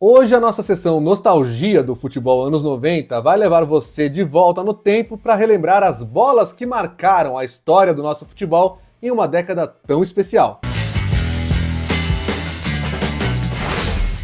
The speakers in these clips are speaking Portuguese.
Hoje a nossa sessão Nostalgia do Futebol Anos 90 vai levar você de volta no tempo para relembrar as bolas que marcaram a história do nosso futebol em uma década tão especial.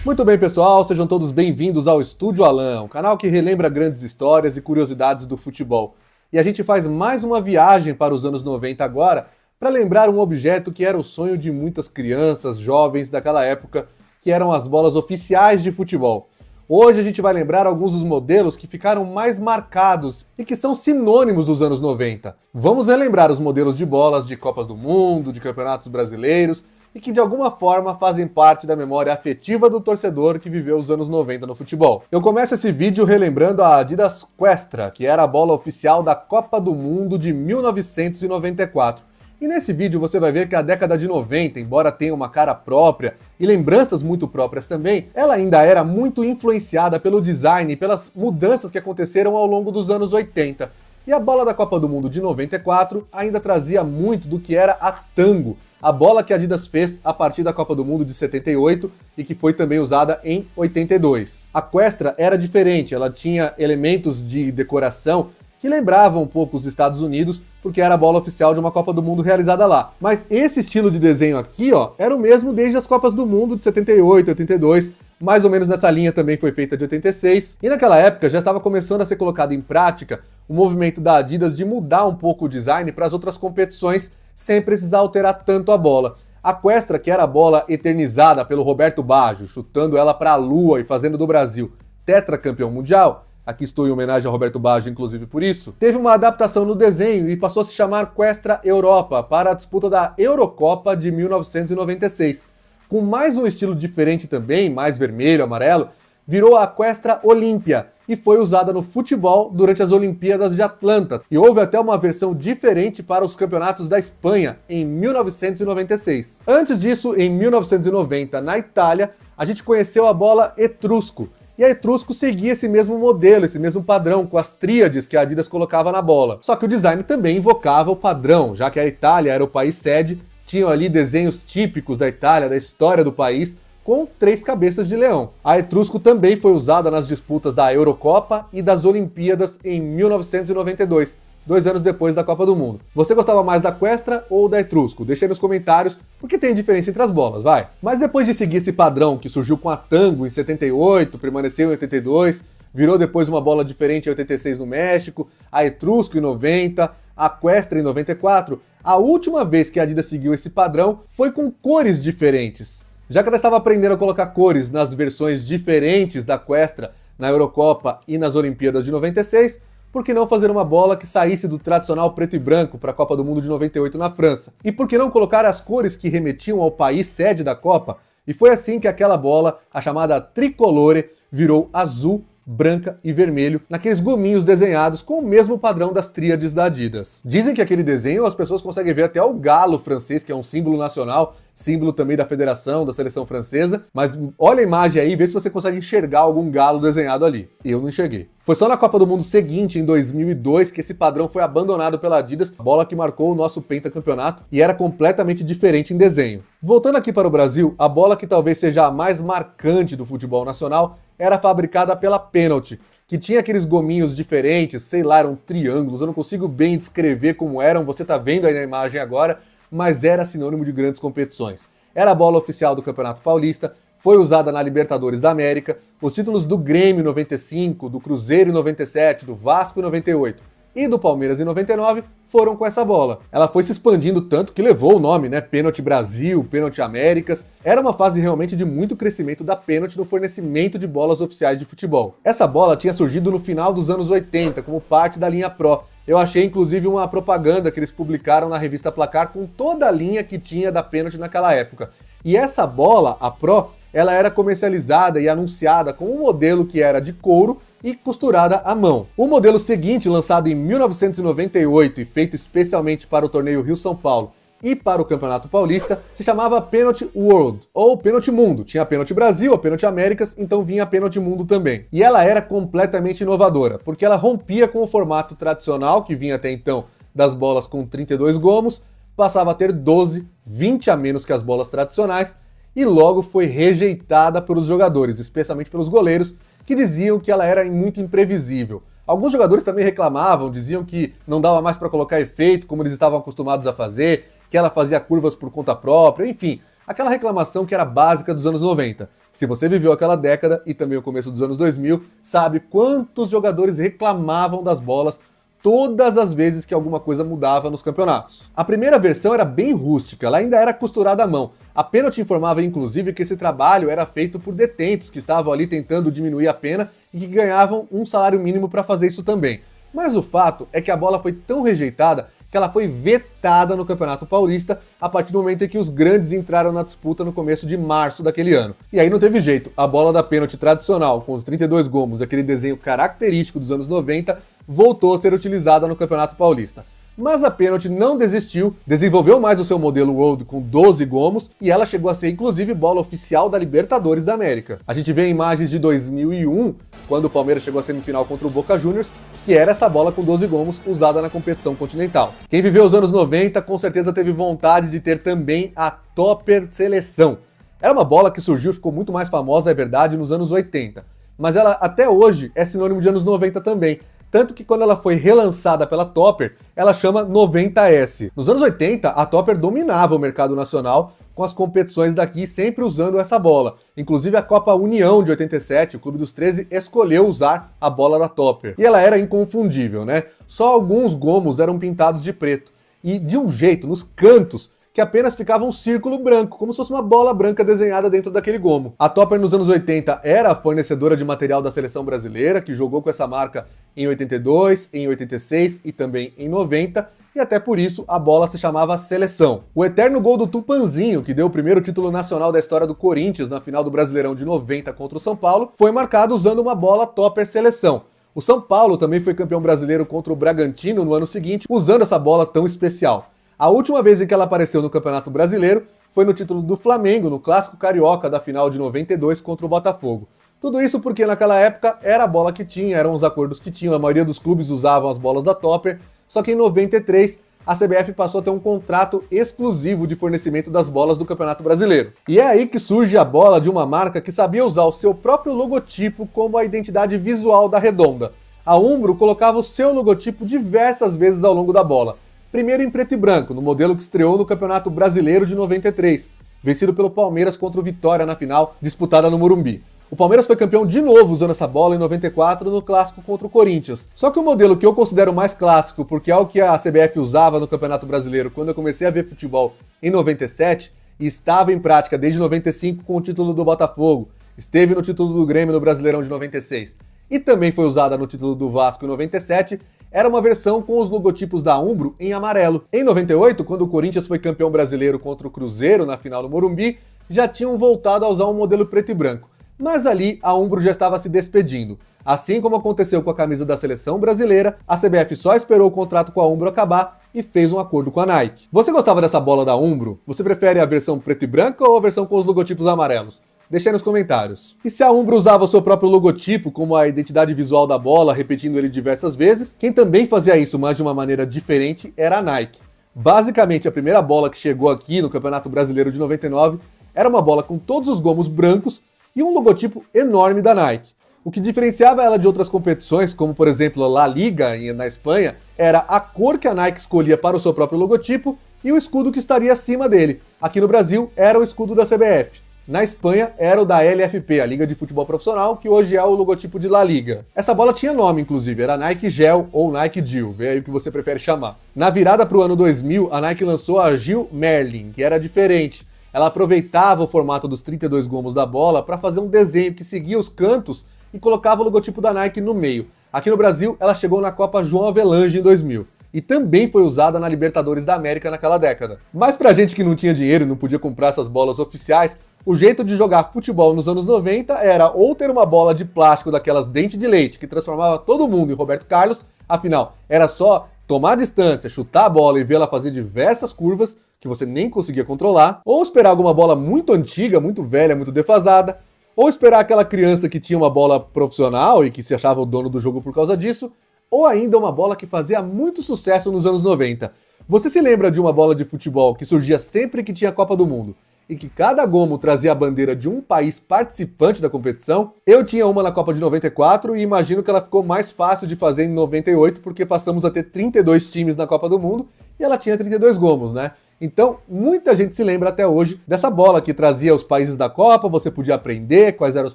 Muito bem, pessoal, sejam todos bem-vindos ao Estúdio Alan, um canal que relembra grandes histórias e curiosidades do futebol. E a gente faz mais uma viagem para os anos 90 agora, para lembrar um objeto que era o sonho de muitas crianças, jovens daquela época, que eram as bolas oficiais de futebol. Hoje a gente vai lembrar alguns dos modelos que ficaram mais marcados e que são sinônimos dos anos 90. Vamos relembrar os modelos de bolas de Copas do Mundo, de campeonatos brasileiros e que de alguma forma fazem parte da memória afetiva do torcedor que viveu os anos 90 no futebol. Eu começo esse vídeo relembrando a Adidas Questra, que era a bola oficial da Copa do Mundo de 1994. E nesse vídeo você vai ver que a década de 90, embora tenha uma cara própria e lembranças muito próprias também, ela ainda era muito influenciada pelo design e pelas mudanças que aconteceram ao longo dos anos 80. E a bola da Copa do Mundo de 94 ainda trazia muito do que era a Tango, a bola que a Adidas fez a partir da Copa do Mundo de 78 e que foi também usada em 82. A Questra era diferente, ela tinha elementos de decoração que lembravam um pouco os Estados Unidos, porque era a bola oficial de uma Copa do Mundo realizada lá. Mas esse estilo de desenho aqui, ó, era o mesmo desde as Copas do Mundo de 78, 82, mais ou menos nessa linha também foi feita de 86. E naquela época já estava começando a ser colocado em prática o movimento da Adidas de mudar um pouco o design para as outras competições, sem precisar alterar tanto a bola. A Questra, que era a bola eternizada pelo Roberto Baggio, chutando ela para a lua e fazendo do Brasil tetracampeão mundial, aqui estou em homenagem ao Roberto Baggio, inclusive por isso, teve uma adaptação no desenho e passou a se chamar Questra Europa para a disputa da Eurocopa de 1996. Com mais um estilo diferente também, mais vermelho, amarelo, virou a Questra Olímpia e foi usada no futebol durante as Olimpíadas de Atlanta. E houve até uma versão diferente para os campeonatos da Espanha em 1996. Antes disso, em 1990, na Itália, a gente conheceu a bola Etrusco. E a Etrusco seguia esse mesmo modelo, esse mesmo padrão, com as tríades que a Adidas colocava na bola. Só que o design também invocava o padrão, já que a Itália era o país sede, tinham ali desenhos típicos da Itália, da história do país, com 3 cabeças de leão. A Etrusco também foi usada nas disputas da Eurocopa e das Olimpíadas em 1992. 2 anos depois da Copa do Mundo. Você gostava mais da Questra ou da Etrusco? Deixa aí nos comentários, porque tem diferença entre as bolas, vai. Mas depois de seguir esse padrão que surgiu com a Tango em 78, permaneceu em 82, virou depois uma bola diferente em 86 no México, a Etrusco em 90, a Questra em 94, a última vez que a Adidas seguiu esse padrão foi com cores diferentes. Já que ela estava aprendendo a colocar cores nas versões diferentes da Questra na Eurocopa e nas Olimpíadas de 96, por que não fazer uma bola que saísse do tradicional preto e branco para a Copa do Mundo de 98 na França? E por que não colocar as cores que remetiam ao país sede da Copa? E foi assim que aquela bola, a chamada Tricolore, virou azul, branca e vermelho, naqueles gominhos desenhados com o mesmo padrão das tríades da Adidas. Dizem que aquele desenho as pessoas conseguem ver até o galo francês, que é um símbolo nacional, símbolo também da federação, da seleção francesa, mas olha a imagem aí e vê se você consegue enxergar algum galo desenhado ali. Eu não enxerguei. Foi só na Copa do Mundo seguinte, em 2002, que esse padrão foi abandonado pela Adidas, a bola que marcou o nosso pentacampeonato, e era completamente diferente em desenho. Voltando aqui para o Brasil, a bola que talvez seja a mais marcante do futebol nacional era fabricada pela Pênalti, que tinha aqueles gominhos diferentes, sei lá, eram triângulos, eu não consigo bem descrever como eram, você tá vendo aí na imagem agora, mas era sinônimo de grandes competições. Era a bola oficial do Campeonato Paulista, foi usada na Libertadores da América, os títulos do Grêmio em 95, do Cruzeiro em 97, do Vasco em 98 e do Palmeiras em 99 foram com essa bola. Ela foi se expandindo tanto que levou o nome, né? Pênalti Brasil, Pênalti Américas. Era uma fase realmente de muito crescimento da Pênalti no fornecimento de bolas oficiais de futebol. Essa bola tinha surgido no final dos anos 80 como parte da linha Pro. Eu achei inclusive uma propaganda que eles publicaram na revista Placar com toda a linha que tinha da Pênalti naquela época. E essa bola, a Pro, ela era comercializada e anunciada com um modelo que era de couro e costurada à mão. O modelo seguinte, lançado em 1998 e feito especialmente para o torneio Rio-São Paulo e para o Campeonato Paulista, se chamava Pênalti World, ou Pênalti Mundo. Tinha a Pênalti Brasil, a Pênalti Américas, então vinha a Pênalti Mundo também. E ela era completamente inovadora, porque ela rompia com o formato tradicional, que vinha até então das bolas com 32 gomos, passava a ter 12, 20 a menos que as bolas tradicionais, e logo foi rejeitada pelos jogadores, especialmente pelos goleiros, que diziam que ela era muito imprevisível. Alguns jogadores também reclamavam, diziam que não dava mais para colocar efeito como eles estavam acostumados a fazer, que ela fazia curvas por conta própria, enfim, aquela reclamação que era básica dos anos 90. Se você viveu aquela década e também o começo dos anos 2000, sabe quantos jogadores reclamavam das bolas todas as vezes que alguma coisa mudava nos campeonatos. A primeira versão era bem rústica, ela ainda era costurada à mão. A pênalti informava inclusive que esse trabalho era feito por detentos que estavam ali tentando diminuir a pena e que ganhavam um salário mínimo para fazer isso também. Mas o fato é que a bola foi tão rejeitada que ela foi vetada no Campeonato Paulista a partir do momento em que os grandes entraram na disputa no começo de março daquele ano. E aí não teve jeito, a bola da pênalti tradicional, com os 32 gomos, aquele desenho característico dos anos 90, voltou a ser utilizada no Campeonato Paulista. Mas a pênalti não desistiu, desenvolveu mais o seu modelo World com 12 gomos e ela chegou a ser inclusive bola oficial da Libertadores da América. A gente vê imagens de 2001, quando o Palmeiras chegou à semifinal contra o Boca Juniors, que era essa bola com 12 gomos usada na competição continental. Quem viveu os anos 90 com certeza teve vontade de ter também a Topper Seleção. Era uma bola que surgiu e ficou muito mais famosa, é verdade, nos anos 80, mas ela até hoje é sinônimo de anos 90 também. Tanto que quando ela foi relançada pela Topper, ela chama 90S. Nos anos 80, a Topper dominava o mercado nacional com as competições daqui sempre usando essa bola. Inclusive a Copa União de 87, o Clube dos 13 escolheu usar a bola da Topper. E ela era inconfundível, né? Só alguns gomos eram pintados de preto. E de um jeito, nos cantos, que apenas ficava um círculo branco, como se fosse uma bola branca desenhada dentro daquele gomo. A Topper nos anos 80 era a fornecedora de material da seleção brasileira, que jogou com essa marca em 82, em 86 e também em 90, e até por isso a bola se chamava Seleção. O eterno gol do Tupanzinho, que deu o primeiro título nacional da história do Corinthians na final do Brasileirão de 90 contra o São Paulo, foi marcado usando uma bola Topper Seleção. O São Paulo também foi campeão brasileiro contra o Bragantino no ano seguinte, usando essa bola tão especial. A última vez em que ela apareceu no Campeonato Brasileiro foi no título do Flamengo, no Clássico Carioca da final de 92 contra o Botafogo. Tudo isso porque naquela época era a bola que tinha, eram os acordos que tinham, a maioria dos clubes usavam as bolas da Topper, só que em 93 a CBF passou a ter um contrato exclusivo de fornecimento das bolas do Campeonato Brasileiro. E é aí que surge a bola de uma marca que sabia usar o seu próprio logotipo como a identidade visual da redonda. A Umbro colocava o seu logotipo diversas vezes ao longo da bola. Primeiro em preto e branco, no modelo que estreou no Campeonato Brasileiro de 93, vencido pelo Palmeiras contra o Vitória na final, disputada no Morumbi. O Palmeiras foi campeão de novo usando essa bola em 94 no clássico contra o Corinthians. Só que o modelo que eu considero mais clássico, porque é o que a CBF usava no Campeonato Brasileiro quando eu comecei a ver futebol em 97, e estava em prática desde 95 com o título do Botafogo, esteve no título do Grêmio no Brasileirão de 96, e também foi usada no título do Vasco em 97, era uma versão com os logotipos da Umbro em amarelo. Em 98, quando o Corinthians foi campeão brasileiro contra o Cruzeiro na final do Morumbi, já tinham voltado a usar um modelo preto e branco. Mas ali a Umbro já estava se despedindo. Assim como aconteceu com a camisa da seleção brasileira, a CBF só esperou o contrato com a Umbro acabar e fez um acordo com a Nike. Você gostava dessa bola da Umbro? Você prefere a versão preto e branca ou a versão com os logotipos amarelos? Deixa aí nos comentários. E se a Umbro usava o seu próprio logotipo como a identidade visual da bola, repetindo ele diversas vezes, quem também fazia isso, mas de uma maneira diferente, era a Nike. Basicamente, a primeira bola que chegou aqui no Campeonato Brasileiro de 99 era uma bola com todos os gomos brancos e um logotipo enorme da Nike. O que diferenciava ela de outras competições, como por exemplo a La Liga na Espanha, era a cor que a Nike escolhia para o seu próprio logotipo e o escudo que estaria acima dele. Aqui no Brasil era o escudo da CBF. Na Espanha era o da LFP, a Liga de Futebol Profissional, que hoje é o logotipo de La Liga. Essa bola tinha nome, inclusive, era Nike Gel ou Nike Gil, vê aí o que você prefere chamar. Na virada para o ano 2000, a Nike lançou a Gil Merlin, que era diferente. Ela aproveitava o formato dos 32 gomos da bola para fazer um desenho que seguia os cantos e colocava o logotipo da Nike no meio. Aqui no Brasil, ela chegou na Copa João Avelange em 2000. E também foi usada na Libertadores da América naquela década. Mas pra gente que não tinha dinheiro e não podia comprar essas bolas oficiais, o jeito de jogar futebol nos anos 90 era ou ter uma bola de plástico daquelas dente de leite que transformava todo mundo em Roberto Carlos, afinal, era só tomar distância, chutar a bola e vê-la fazer diversas curvas que você nem conseguia controlar, ou esperar alguma bola muito antiga, muito velha, muito defasada, ou esperar aquela criança que tinha uma bola profissional e que se achava o dono do jogo por causa disso, ou ainda uma bola que fazia muito sucesso nos anos 90. Você se lembra de uma bola de futebol que surgia sempre que tinha Copa do Mundo? e que cada gomo trazia a bandeira de um país participante da competição. Eu tinha uma na Copa de 94 e imagino que ela ficou mais fácil de fazer em 98 porque passamos a ter 32 times na Copa do Mundo e ela tinha 32 gomos, né? Então, muita gente se lembra até hoje dessa bola que trazia os países da Copa, você podia aprender quais eram os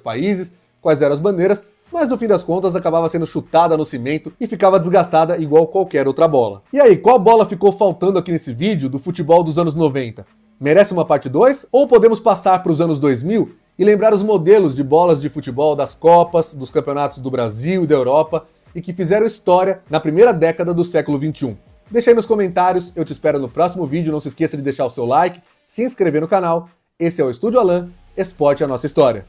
países, quais eram as bandeiras, mas no fim das contas acabava sendo chutada no cimento e ficava desgastada igual qualquer outra bola. E aí, qual bola ficou faltando aqui nesse vídeo do futebol dos anos 90? Merece uma parte 2? Ou podemos passar para os anos 2000 e lembrar os modelos de bolas de futebol das Copas, dos campeonatos do Brasil e da Europa e que fizeram história na primeira década do século XXI? Deixa aí nos comentários, eu te espero no próximo vídeo, não se esqueça de deixar o seu like, se inscrever no canal. Esse é o Estúdio Alan, Esporte é a Nossa História.